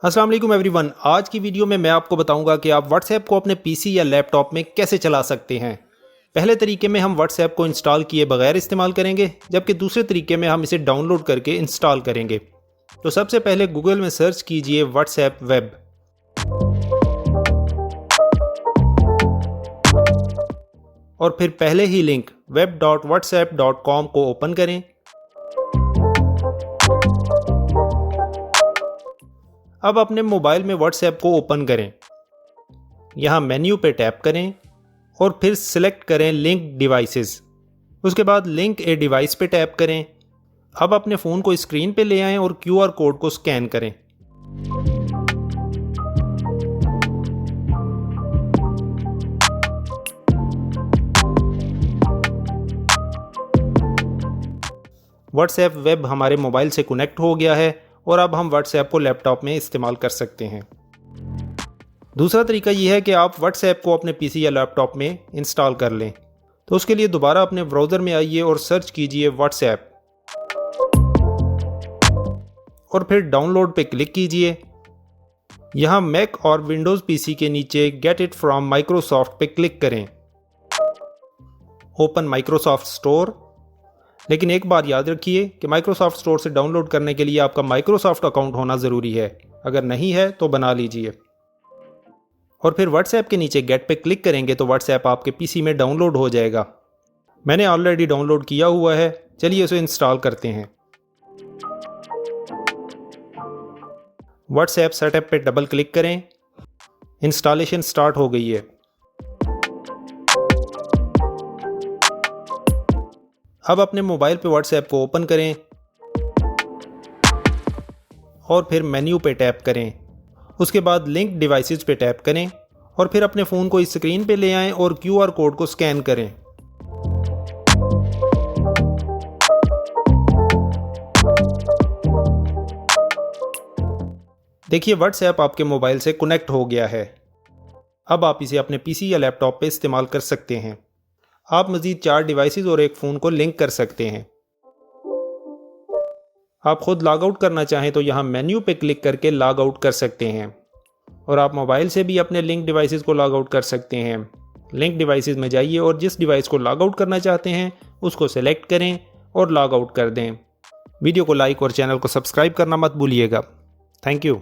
अस्सलाम वालेकुम एवरीवन। आज की वीडियो में मैं आपको बताऊंगा कि आप व्हाट्सएप को अपने पीसी या लैपटॉप में कैसे चला सकते हैं। पहले तरीके में हम व्हाट्सएप को इंस्टॉल किए बगैर इस्तेमाल करेंगे, जबकि दूसरे तरीके में हम इसे डाउनलोड करके इंस्टॉल करेंगे। तो सबसे पहले गूगल में सर्च कीजिए व्हाट्सएप वेब। और फिर पहले ही लिंक web.whatsapp.com को ओपन करें। अब अपने मोबाइल में व्हाट्सएप को ओपन करें। यहाँ मेन्यू पे टैप करें और फिर सिलेक्ट करें लिंक डिवाइसेस। उसके बाद लिंक ए डिवाइस पे टैप करें। अब अपने फ़ोन को स्क्रीन पे ले आएं और क्यूआर कोड को स्कैन करें। व्हाट्सएप वेब हमारे मोबाइल से कनेक्ट हो गया है और अब हम व्हाट्सएप को लैपटॉप में इस्तेमाल कर सकते हैं। दूसरा तरीका यह है कि आप व्हाट्सएप को अपने पीसी या लैपटॉप में इंस्टॉल कर लें। तो उसके लिए दोबारा अपने ब्राउज़र में आइए और सर्च कीजिए व्हाट्सएप और फिर डाउनलोड पे क्लिक कीजिए। यहाँ मैक और विंडोज़ पीसी के नीचे गेट इट फ्रॉम माइक्रोसॉफ्ट पे क्लिक करें। Open Microsoft store. लेकिन एक बात याद रखिए कि माइक्रोसॉफ्ट स्टोर से डाउनलोड करने के लिए आपका माइक्रोसॉफ्ट अकाउंट होना ज़रूरी है। अगर नहीं है तो बना लीजिए। और फिर व्हाट्सएप के नीचे गेट पे क्लिक करेंगे तो व्हाट्सएप आपके पीसी में डाउनलोड हो जाएगा। मैंने ऑलरेडी डाउनलोड किया हुआ है, चलिए उसे इंस्टॉल करते हैं। व्हाट्सएप सेटअप पे डबल क्लिक करें। इंस्टॉलेशन स्टार्ट हो गई है। अब अपने मोबाइल पे व्हाट्सएप को ओपन करें और फिर मेन्यू पे टैप करें। उसके बाद लिंक डिवाइसेस पे टैप करें और फिर अपने फ़ोन को इस स्क्रीन पे ले आएं और क्यूआर कोड को स्कैन करें। देखिए व्हाट्सएप आपके मोबाइल से कनेक्ट हो गया है। अब आप इसे अपने पीसी या लैपटॉप पे इस्तेमाल कर सकते हैं। आप मज़ीद 4 डिवाइसेस और एक फ़ोन को लिंक कर सकते हैं। आप खुद लॉग आउट करना चाहें तो यहाँ मेन्यू पे क्लिक करके लॉग आउट कर सकते हैं और आप मोबाइल से भी अपने लिंक डिवाइसेस को लॉग आउट कर सकते हैं। लिंक डिवाइसेस में जाइए और जिस डिवाइस को लॉग आउट करना चाहते हैं उसको सेलेक्ट करें और लॉग आउट कर दें। वीडियो को लाइक और चैनल को सब्सक्राइब करना मत भूलिएगा। Thank you.